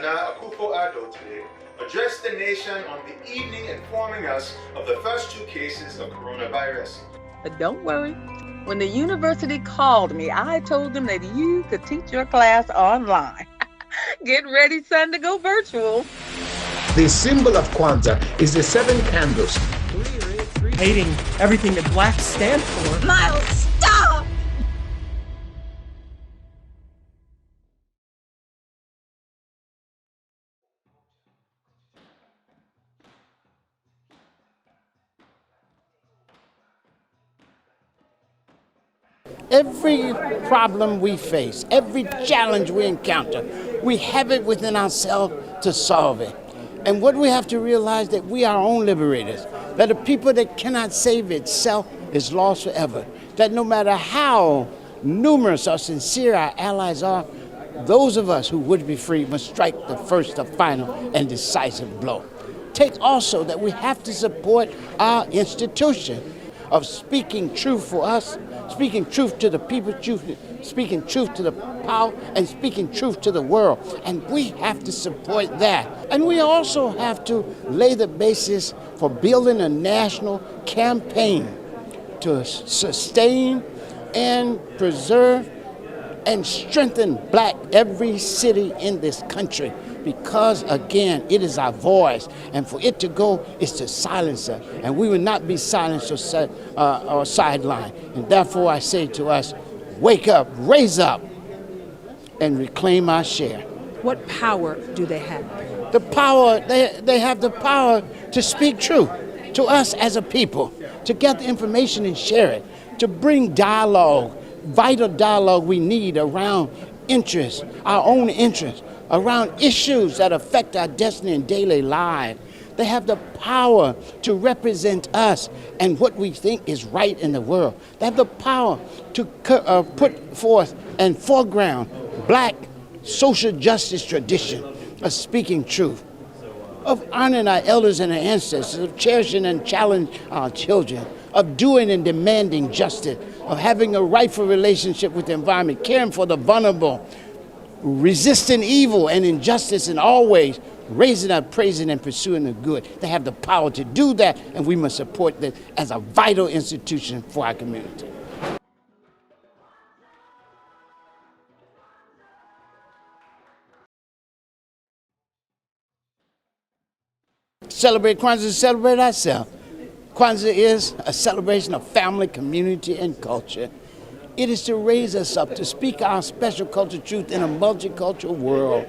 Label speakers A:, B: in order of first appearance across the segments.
A: Nana Akufo-Addo today addressed the nation on the evening informing us of the first 2 cases of coronavirus.
B: But don't worry, when the university called me, I told them that you could teach your class online. Get ready, son, to go virtual.
C: The symbol of Kwanzaa is the 7 candles.
D: Hating everything that blacks stand for.
B: Miles, stop!
E: Every problem we face, every challenge we encounter, we have it within ourselves to solve it. And what we have to realize that we are our own liberators, that a people that cannot save itself is lost forever, that no matter how numerous or sincere our allies are, those of us who would be free must strike the first, the final, and decisive blow. Take also that we have to support our institution of speaking truth for us, speaking truth to the people, speaking truth to the power, and speaking truth to the world. And we have to support that. And we also have to lay the basis for building a national campaign to sustain and preserve and strengthen every city in this country. Because, again, it is our voice, and for it to go is to silence us, and we will not be silenced or sidelined. And therefore, I say to us, wake up, raise up, and reclaim our share.
F: What power do they have?
E: The power, they have the power to speak truth to us as a people, to get the information and share it, to bring dialogue, vital dialogue we need around interests, our own interests, around issues that affect our destiny and daily life. They have the power to represent us and what we think is right in the world. They have the power to put forth and foreground black social justice tradition of speaking truth, of honoring our elders and our ancestors, of cherishing and challenging our children, of doing and demanding justice, of having a rightful relationship with the environment, caring for the vulnerable, resisting evil and injustice, and always raising up, praising, and pursuing the good. They have the power to do that, and we must support that as a vital institution for our community. Celebrate Kwanzaa, celebrate ourselves. Kwanzaa is a celebration of family, community, and culture. It is to raise us up, to speak our special culture truth in a multicultural world,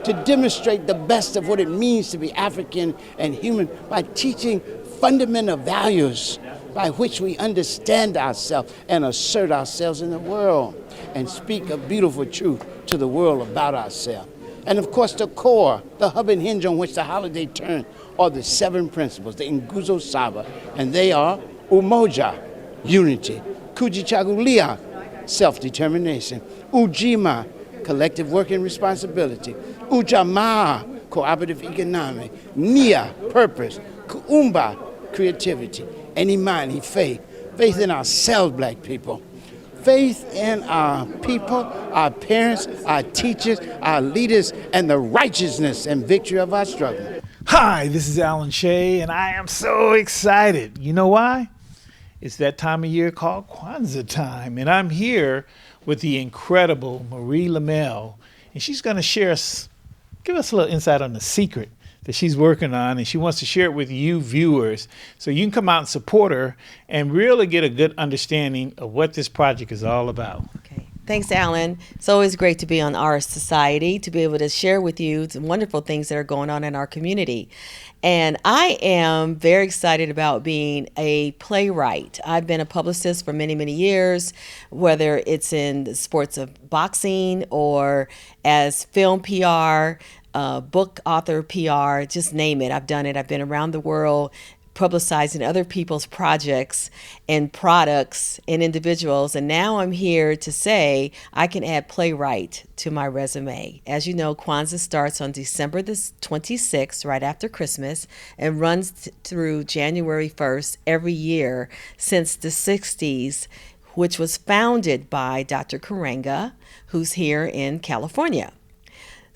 E: to demonstrate the best of what it means to be African and human by teaching fundamental values by which we understand ourselves and assert ourselves in the world and speak a beautiful truth to the world about ourselves. And of course, the core, the hub and hinge on which the holiday turns, are the 7 principles, the Nguzo Saba, and they are Umoja, unity; Kujichagulia, self-determination; Ujima, collective working responsibility; Ujamaa, cooperative economic; Nia, purpose; Kuumba, creativity; and Imani, faith. Faith in ourselves, black people. Faith in our people, our parents, our teachers, our leaders, and the righteousness and victory of our struggle.
G: Hi, this is Alan Shea, and I am so excited. You know why? It's that time of year called Kwanzaa time, and I'm here with the incredible Marie Lemelle, and she's going to give us a little insight on the secret that she's working on, and she wants to share it with you viewers so you can come out and support her and really get a good understanding of what this project is all about.
H: Okay. Thanks, Alan. It's always great to be on our society, to be able to share with you some wonderful things that are going on in our community. And I am very excited about being a playwright. I've been a publicist for many, many years, whether it's in the sports of boxing or as film PR, book author PR, just name it. I've done it. I've been around the world publicizing other people's projects and products and individuals. And now I'm here to say I can add playwright to my resume. As you know, Kwanzaa starts on December the 26th, right after Christmas, and runs through January 1st every year since the 60s, which was founded by Dr. Karenga, who's here in California.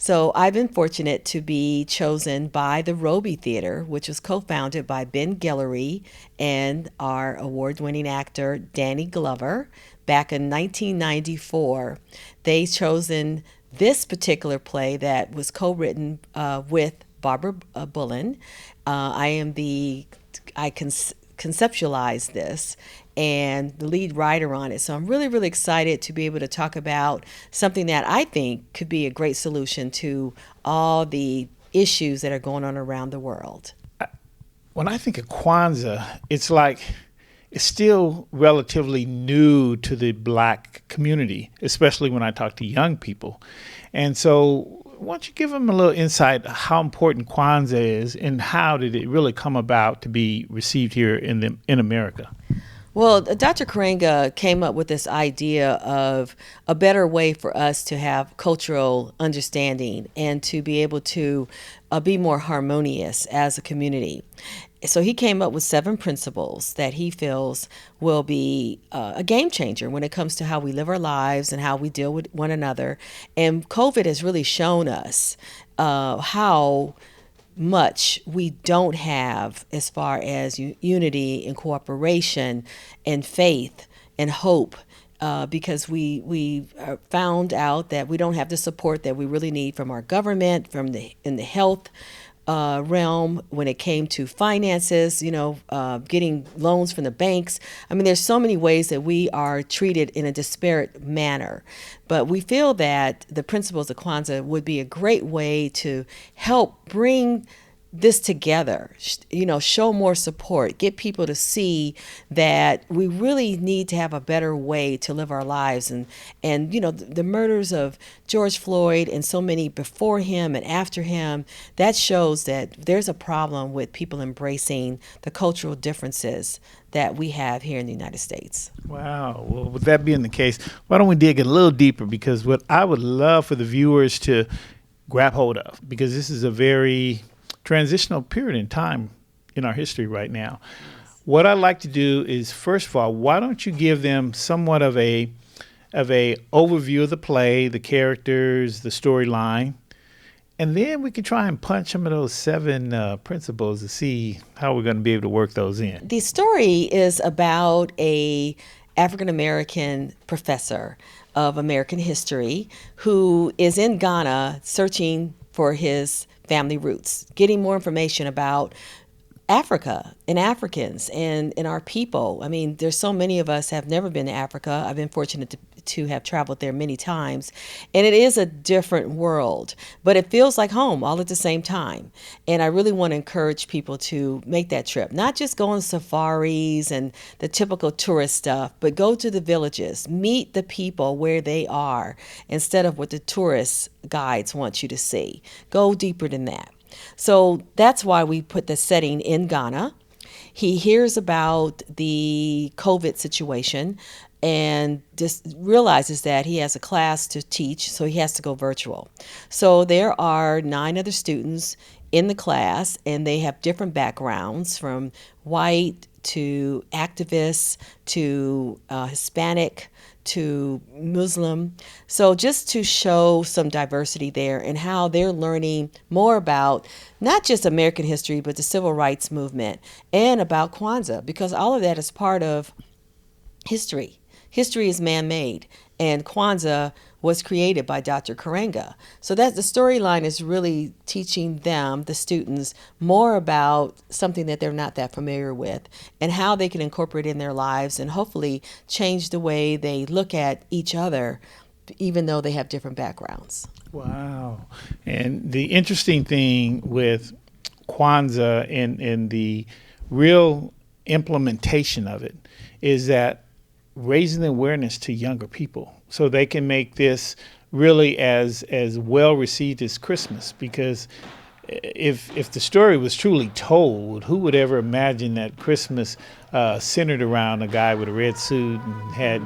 H: So I've been fortunate to be chosen by the Robey Theatre, which was co-founded by Ben Guillory and our award-winning actor Danny Glover back in 1994. They chosen this particular play that was co-written with Barbara Bullen. I conceptualized this and the lead writer on it. So I'm really, really excited to be able to talk about something that I think could be a great solution to all the issues that are going on around the world.
G: When I think of Kwanzaa, it's like it's still relatively new to the Black community, especially when I talk to young people. And so why don't you give them a little insight how important Kwanzaa is and how did it really come about to be received here in America?
H: Well, Dr. Karenga came up with this idea of a better way for us to have cultural understanding and to be able to be more harmonious as a community. So he came up with 7 principles that he feels will be a game changer when it comes to how we live our lives and how we deal with one another. And COVID has really shown us how much we don't have as far as unity and cooperation and faith and hope, because we found out that we don't have the support that we really need from our government, in the health realm, when it came to finances, getting loans from the banks. I mean, there's so many ways that we are treated in a disparate manner. But we feel that the principles of Kwanzaa would be a great way to help bring this together, show more support, get people to see that we really need to have a better way to live our lives. And the murders of George Floyd and so many before him and after him, that shows that there's a problem with people embracing the cultural differences that we have here in the United States.
G: Wow. Well, with that being the case, why don't we dig a little deeper? Because what I would love for the viewers to grab hold of, because this is a very transitional period in time in our history right now. What I'd like to do is, first of all, why don't you give them somewhat of a overview of the play, the characters, the storyline, and then we can try and punch some of those 7 principles to see how we're going to be able to work those in.
H: The story is about a African-American professor of American history who is in Ghana searching for his family roots, getting more information about Africa and Africans and our people. I mean, there's so many of us have never been to Africa. I've been fortunate to have traveled there many times, and it is a different world, but it feels like home all at the same time. And I really want to encourage people to make that trip, not just go on safaris and the typical tourist stuff, but go to the villages, meet the people where they are instead of what the tourist guides want you to see. Go deeper than that. So that's why we put the setting in Ghana. He hears about the COVID situation and just realizes that he has a class to teach, so he has to go virtual. So there are 9 other students in the class, and they have different backgrounds, from white to activists to Hispanic to Muslim. So just to show some diversity there and how they're learning more about not just American history, but the civil rights movement and about Kwanzaa, because all of that is part of history. History is man-made, and Kwanzaa was created by Dr. Karenga. So that the storyline is really teaching them, the students, more about something that they're not that familiar with and how they can incorporate it in their lives and hopefully change the way they look at each other, even though they have different backgrounds.
G: Wow. And the interesting thing with Kwanzaa and the real implementation of it is that raising the awareness to younger people so they can make this really as well received as Christmas. Because if the story was truly told, who would ever imagine that Christmas centered around a guy with a red suit and had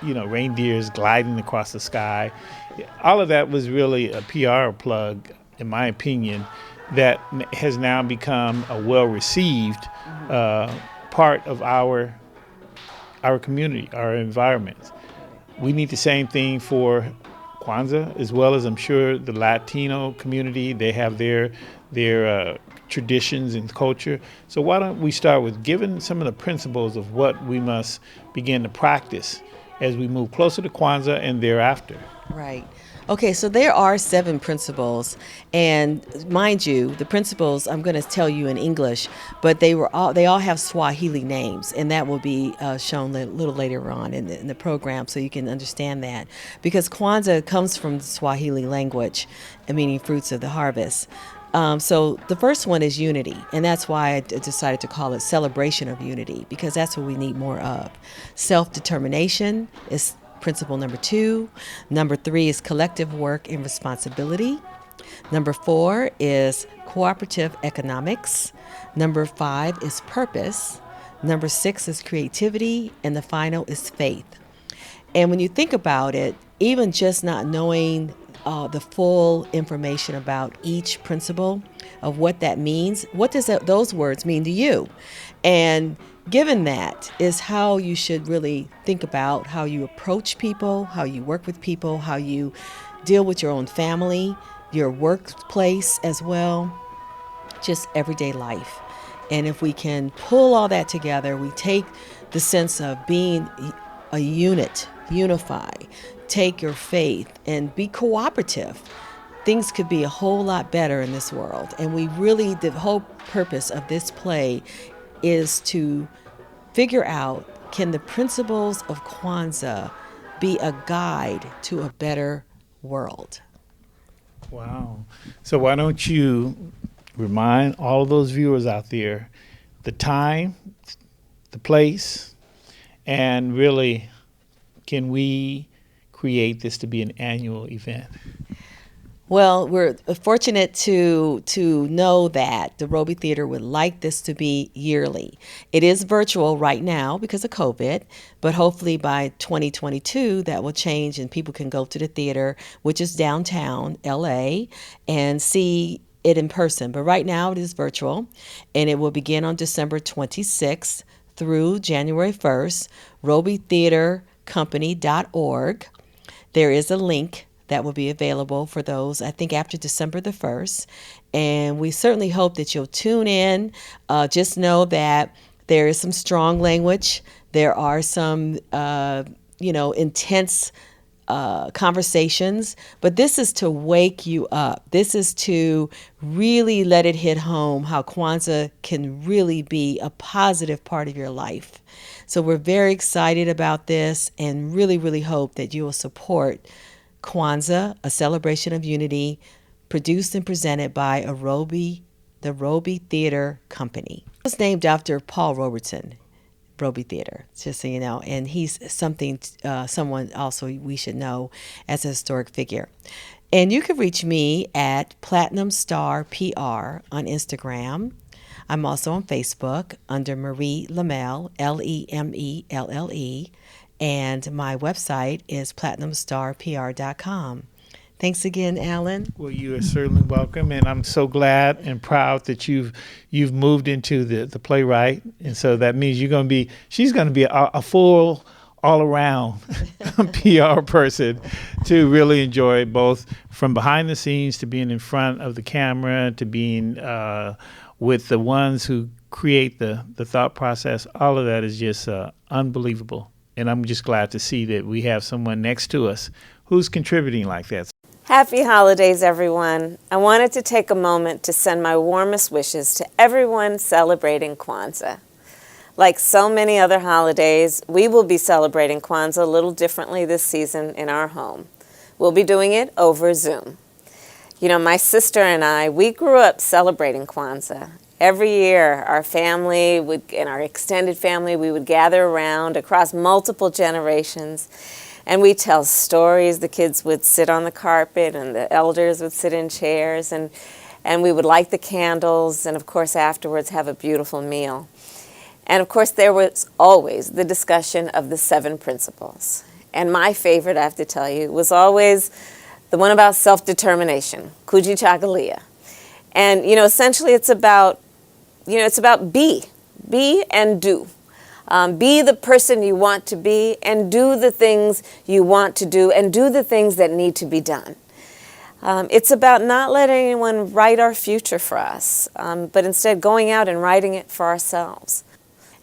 G: reindeers gliding across the sky? All of that was really a PR plug, in my opinion, that has now become a well received part of our community, our environment. We need the same thing for Kwanzaa, as well as I'm sure the Latino community. They have their traditions and culture. So why don't we start with giving some of the principles of what we must begin to practice as we move closer to Kwanzaa and thereafter.
H: Right. Okay, so there are 7 principles, and mind you, the principles I'm going to tell you in English, but they all have Swahili names, and that will be shown a little later on in the program, so you can understand that, because Kwanzaa comes from the Swahili language, meaning fruits of the harvest. So the first one is unity, and that's why I decided to call it celebration of unity, because that's what we need more of. Self-determination is principle number 2. Number 3 is collective work and responsibility. Number 4 is cooperative economics. Number 5 is purpose. Number 6 is creativity. And the final is faith. And when you think about it, even just not knowing the full information about each principle of what that means, what does those words mean to you? And given that is how you should really think about how you approach people, how you work with people, how you deal with your own family, your workplace as well, just everyday life. And if we can pull all that together, we take the sense of being a unit, unify, take your faith and be cooperative. Things could be a whole lot better in this world. And we really, the whole purpose of this play is to figure out, can the principles of Kwanzaa be a guide to a better world?
G: Wow. So why don't you remind all of those viewers out there the time, the place, and really, can we create this to be an annual event?
H: Well, we're fortunate to know that the Robey Theater would like this to be yearly. It is virtual right now because of COVID, but hopefully by 2022 that will change and people can go to the theater, which is downtown LA, and see it in person. But right now it is virtual, and it will begin on December 26th through January 1st, robeytheatrecompany.org. There is a link that will be available for those, I think, after December the 1st. And we certainly hope that you'll tune in. Just know that there is some strong language. There are some, intense conversations. But this is to wake you up. This is to really let it hit home how Kwanzaa can really be a positive part of your life. So we're very excited about this and really, really hope that you will support Kwanzaa, a celebration of unity, produced and presented by the Robey Theatre Company. It was named after Paul Robertson, Robey Theatre, just so you know, and he's someone also we should know as a historic figure. And you can reach me at Platinum Star PR on Instagram. I'm also on Facebook under Marie Lemelle, Lemelle. And my website is platinumstarpr.com. Thanks again, Alan.
G: Well, you are certainly welcome, and I'm so glad and proud that you've moved into the playwright, and so that means she's going to be a full all-around PR person to really enjoy, both from behind the scenes to being in front of the camera to being with the ones who create the thought process. All of that is just unbelievable. And I'm just glad to see that we have someone next to us who's contributing like that.
I: Happy holidays, everyone. I wanted to take a moment to send my warmest wishes to everyone celebrating Kwanzaa. Like so many other holidays, we will be celebrating Kwanzaa a little differently this season in our home. We'll be doing it over Zoom. You know, my sister and I, we grew up celebrating Kwanzaa. Every year, our family and our extended family, we would gather around across multiple generations, and we'd tell stories. The kids would sit on the carpet, and the elders would sit in chairs, and we would light the candles, and of course, afterwards, have a beautiful meal. And of course, there was always the discussion of the 7 principles. And my favorite, I have to tell you, was always the one about self-determination, kujichagulia. And, essentially it's about be and do. Be the person you want to be and do the things you want to do and do the things that need to be done. It's about not letting anyone write our future for us, but instead going out and writing it for ourselves.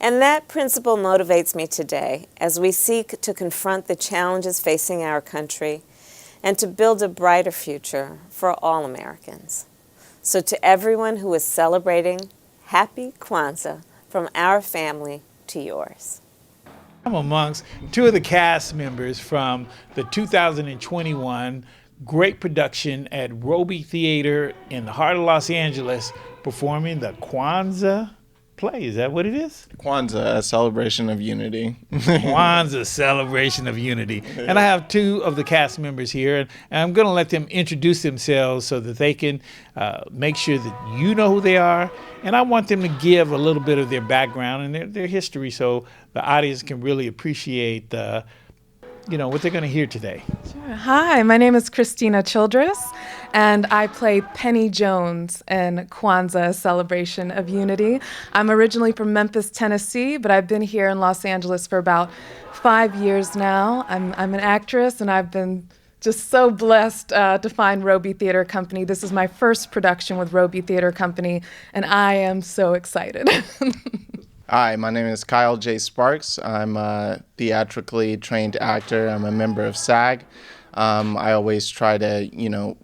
I: And that principle motivates me today as we seek to confront the challenges facing our country and to build a brighter future for all Americans. So to everyone who is celebrating, happy Kwanzaa from our family to yours.
G: I'm amongst two of the cast members from the 2021 great production at Robey Theatre in the heart of Los Angeles, performing the Kwanzaa play. Is that what it is?
J: Kwanzaa, a celebration of unity.
G: Kwanzaa, celebration of unity. And I have two of the cast members here, and I'm going to let them introduce themselves so that they can make sure that you know who they are. And I want them to give a little bit of their background and their history so the audience can really appreciate what they're going to hear today.
K: Sure. Hi, my name is Christina Childress, and I play Penny Jones in Kwanzaa, Celebration of Unity. I'm originally from Memphis, Tennessee, but I've been here in Los Angeles for about 5 years now. I'm an actress, and I've been just so blessed to find Robey Theatre Company. This is my first production with Robey Theatre Company, and I am so excited.
J: Hi, my name is Kyle J. Sparks. I'm a theatrically trained actor. I'm a member of SAG. I always try to,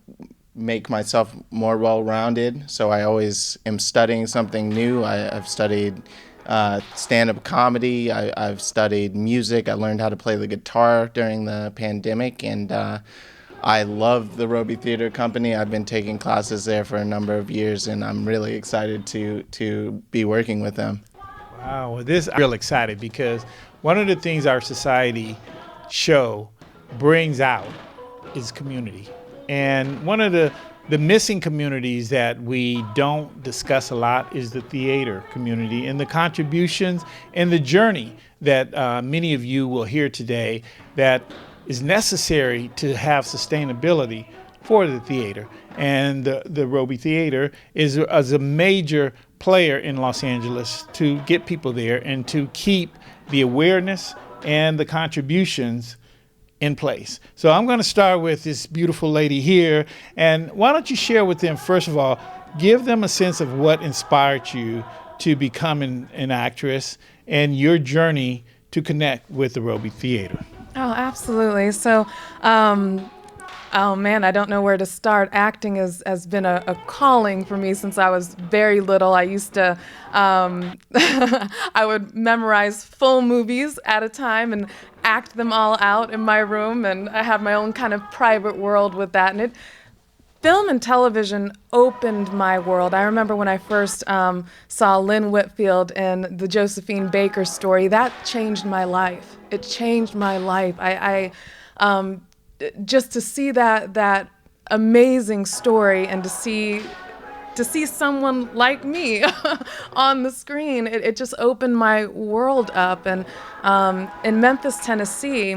J: make myself more well-rounded, so I always am studying something new. I've studied stand-up comedy. I've studied music. I learned how to play the guitar during the pandemic, and I love the Robey Theatre Company. I've been taking classes there for a number of years, and I'm really excited to be working with them.
G: Wow, well, I'm real excited because one of the things our society show brings out is community. And one of the missing communities that we don't discuss a lot is the theater community and the contributions and the journey that many of you will hear today that is necessary to have sustainability for the theater. And the Robey Theatre is a major player in Los Angeles to get people there and to keep the awareness and the contributions in place. So I'm going to start with this beautiful lady here. And why don't you share with them, first of all, give them a sense of what inspired you to become an actress and your journey to connect with the Robey Theatre.
K: Oh, absolutely. So, oh man, I don't know where to start. Acting has been a calling for me since I was very little. I used to, I would memorize full movies at a time and act them all out in my room, and I have my own kind of private world with that. And film and television opened my world. I remember when I first saw Lynn Whitfield in the Josephine Baker story. That changed my life. It changed my life. I just to see that amazing story and to see someone like me on the screen, it just opened my world up. And in Memphis, Tennessee,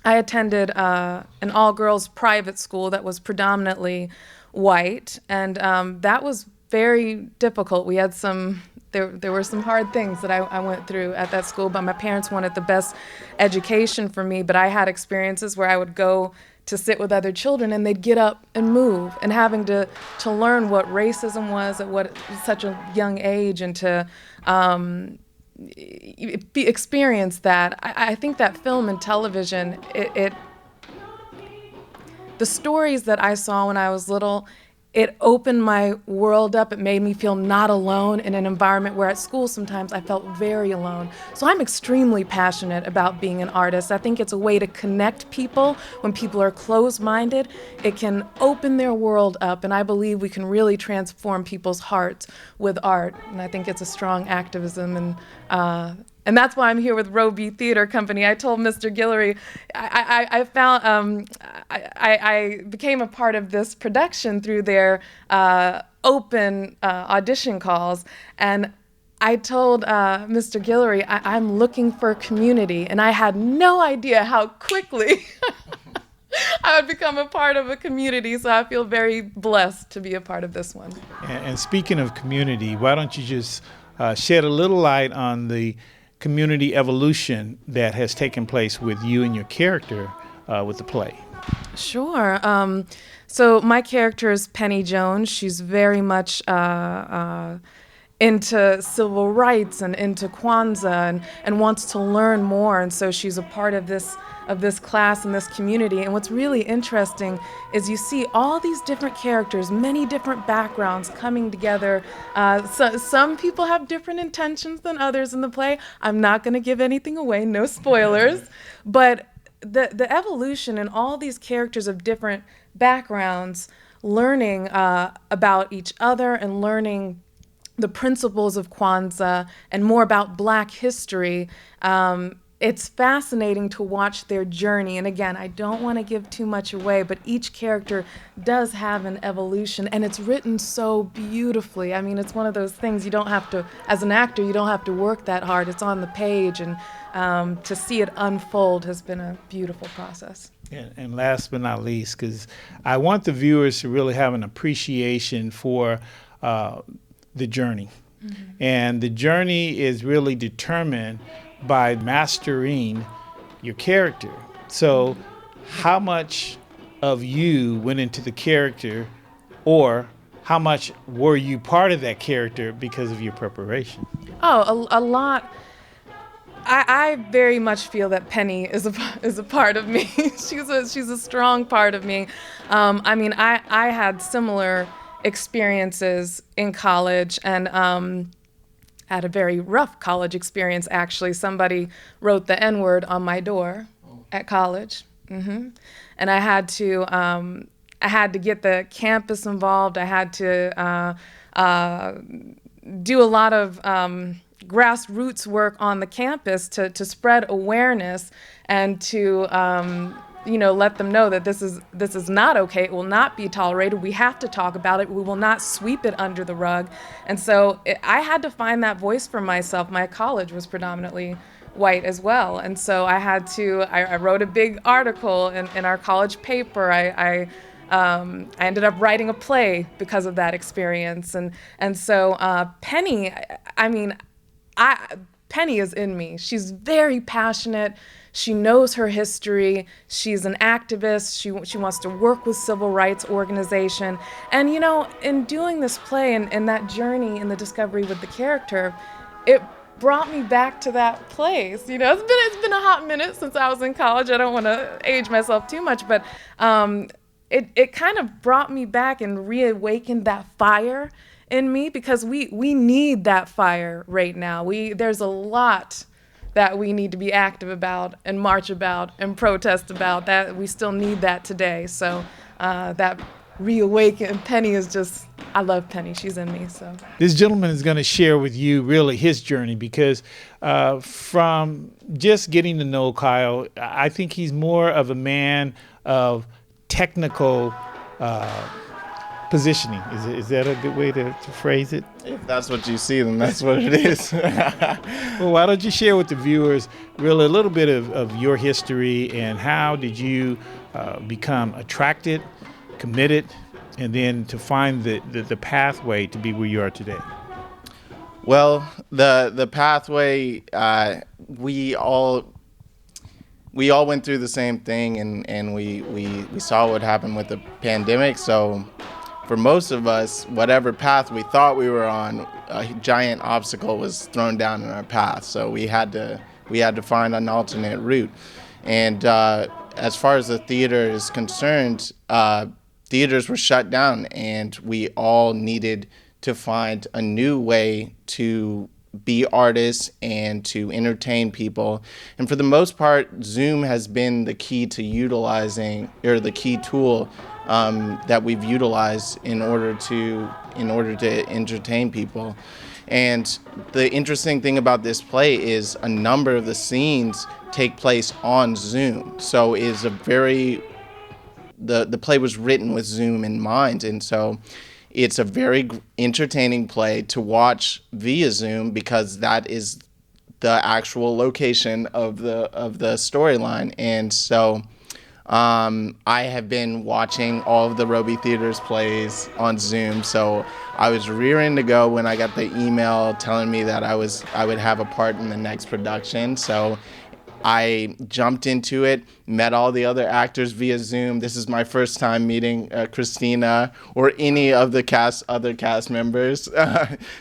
K: I attended an all-girls private school that was predominantly white, and that was very difficult. We had there were some hard things that I went through at that school, but my parents wanted the best education for me. But I had experiences where I would go to sit with other children and they'd get up and move, and having to learn what racism was at such a young age and to experience that. I think that film and television, the stories that I saw when I was little, it opened my world up. It made me feel not alone in an environment where at school sometimes I felt very alone. So I'm extremely passionate about being an artist. I think it's a way to connect people. When people are closed-minded, it can open their world up, and I believe we can really transform people's hearts with art. And I think it's a strong activism, and that's why I'm here with Robey Theatre Company. I told Mr. Guillory, I became a part of this production through their open audition calls, and I told Mr. Guillory, I'm looking for community, and I had no idea how quickly I would become a part of a community, so I feel very blessed to be a part of this one.
G: And speaking of community, why don't you just shed a little light on the community evolution that has taken place with you and your character with the play?
K: Sure. So my character is Penny Jones. She's very much into civil rights and into Kwanzaa and wants to learn more. And so she's a part of this class and this community. And what's really interesting is you see all these different characters, many different backgrounds coming together. So some people have different intentions than others in the play. I'm not going to give anything away, no spoilers. But the evolution in all these characters of different backgrounds, learning about each other and learning the principles of Kwanzaa and more about Black history. It's fascinating to watch their journey. And again, I don't want to give too much away, but each character does have an evolution, and it's written so beautifully. I mean, it's one of those things you don't have to, as an actor, you don't have to work that hard. It's on the page, and to see it unfold has been a beautiful process.
G: And last but not least, because I want the viewers to really have an appreciation for the journey. Mm-hmm. And the journey is really determined by mastering your character. So how much of you went into the character, or how much were you part of that character because of your preparation?
K: Oh, a lot. I very much feel that Penny is a part of me. she's a strong part of me. I mean, I had similar experiences in college, and had a very rough college experience, actually. Somebody wrote the N-word on my door at college. Mm-hmm. And I had to get the campus involved. I had to do a lot of grassroots work on the campus to spread awareness and to let them know that this is not okay. It will not be tolerated. We have to talk about it. We will not sweep it under the rug. And so I had to find that voice for myself. My college was predominantly white as well. And so I wrote a big article in our college paper. I ended up writing a play because of that experience. And so Penny, Penny is in me. She's very passionate. She knows her history. She's an activist. She wants to work with civil rights organization. And, in doing this play and that journey and the discovery with the character, it brought me back to that place. It's been a hot minute since I was in college. I don't want to age myself too much, but it kind of brought me back and reawakened that fire in me, because we need that fire right now. There's a lot that we need to be active about and march about and protest about. That we still need that today. So that reawakened Penny is just, I love Penny. She's in me. So
G: this gentleman is going to share with you really his journey, because from just getting to know Kyle, I think he's more of a man of technical positioning. Is that a good way to phrase it?
J: If that's what you see, then that's what it is.
G: Well, why don't you share with the viewers really a little bit of your history, and how did you become attracted, committed, and then to find the pathway to be where you are today?
J: Well, the pathway, we all went through the same thing, and we saw what happened with the pandemic. So for most of us, whatever path we thought we were on, a giant obstacle was thrown down in our path. So we had to find an alternate route. And as far as the theater is concerned, theaters were shut down, and we all needed to find a new way to be artists and to entertain people. And for the most part, Zoom has been the key to utilizing, or the key tool that we've utilized in order to entertain people. And the interesting thing about this play is a number of the scenes take place on Zoom. So it's the play was written with Zoom in mind, and so it's a very entertaining play to watch via Zoom, because that is the actual location of the storyline. And so I have been watching all of the Robey Theater's plays on Zoom, so I was rearing to go when I got the email telling me that I would have a part in the next production. So I jumped into it, met all the other actors via Zoom. This is my first time meeting Christina or any of the other cast members.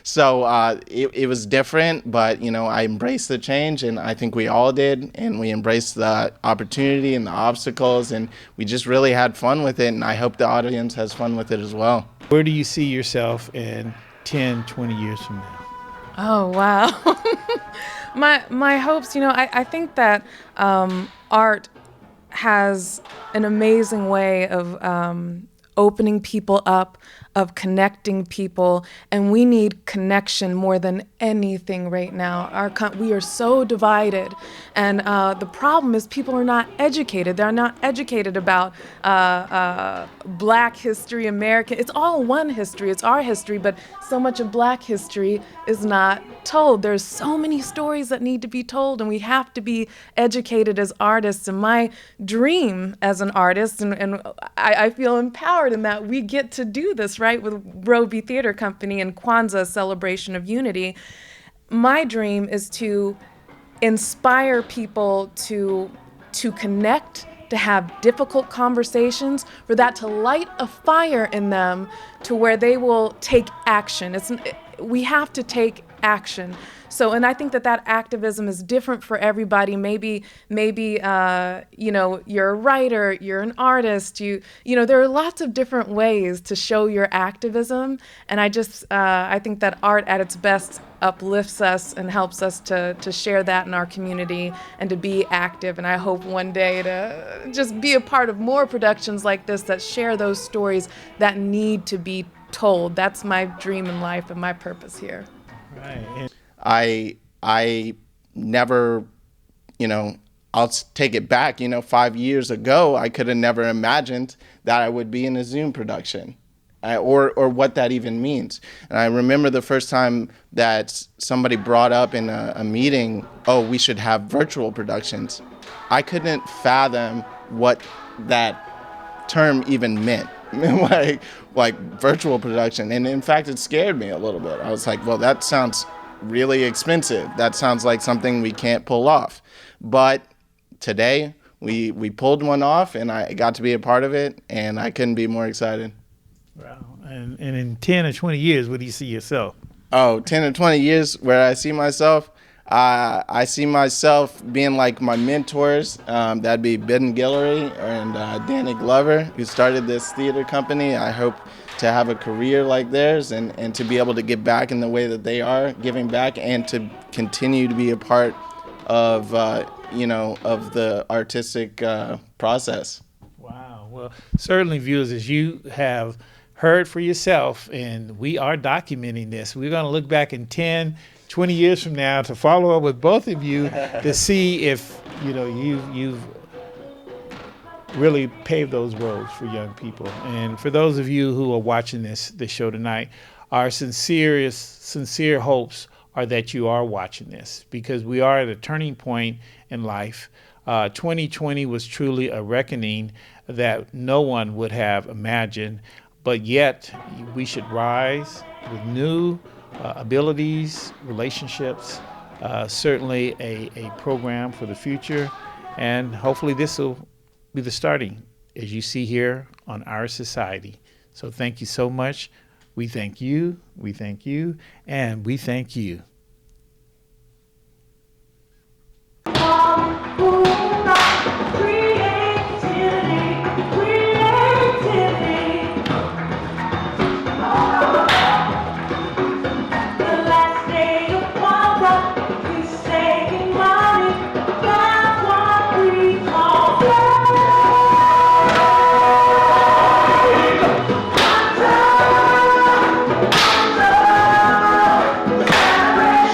J: So it was different, but I embraced the change, and I think we all did, and we embraced the opportunity and the obstacles, and we just really had fun with it, and I hope the audience has fun with it as well.
G: Where do you see yourself in 10, 20 years from now?
K: Oh, wow. My hopes, I think that art has an amazing way of opening people up, of connecting people, and we need connection more than anything right now. We are so divided, and the problem is people are not educated. They're not educated about Black history, American. It's all one history. It's our history, but so much of Black history is not told. There's so many stories that need to be told, and we have to be educated as artists. And my dream as an artist, and I feel empowered in that we get to do this, right, with Robey Theatre Company and Kwanzaa, celebration of unity. My dream is to inspire people to connect, to have difficult conversations, for that to light a fire in them to where they will take action. We have to take action. So, and I think that activism is different for everybody. Maybe you're a writer, you're an artist, there are lots of different ways to show your activism. And I think that art at its best uplifts us and helps us to share that in our community and to be active. And I hope one day to just be a part of more productions like this that share those stories that need to be told. That's my dream in life and my purpose here.
G: Right.
J: I never, I'll take it back, 5 years ago, I could have never imagined that I would be in a Zoom production or what that even means. And I remember the first time that somebody brought up in a meeting, oh, we should have virtual productions. I couldn't fathom what that term even meant. like virtual production. And in fact, it scared me a little bit. I was like, well, that sounds really expensive. That sounds like something we can't pull off. But today we pulled one off, and I got to be a part of it, and I couldn't be more excited.
G: Wow. And in 10 or 20 years, where do you see yourself?
J: Oh, 10 or 20 years where I see myself? I see myself being like my mentors. That'd be Ben Guillory and Danny Glover, who started this theater company. I hope to have a career like theirs and to be able to give back in the way that they are giving back, and to continue to be a part of, of the artistic process.
G: Wow. Well, certainly, viewers, as you have heard for yourself, and we are documenting this, we're going to look back in 10, 20 years from now to follow up with both of you to see if, you've really paved those roads for young people. And for those of you who are watching this show tonight, our sincere hopes are that you are watching this, because we are at a turning point in life. 2020 was truly a reckoning that no one would have imagined, but yet we should rise with new abilities, relationships, certainly a program for the future, and hopefully this will be the starting, as you see here on Our Society. So thank you so much. We thank you, and we thank you.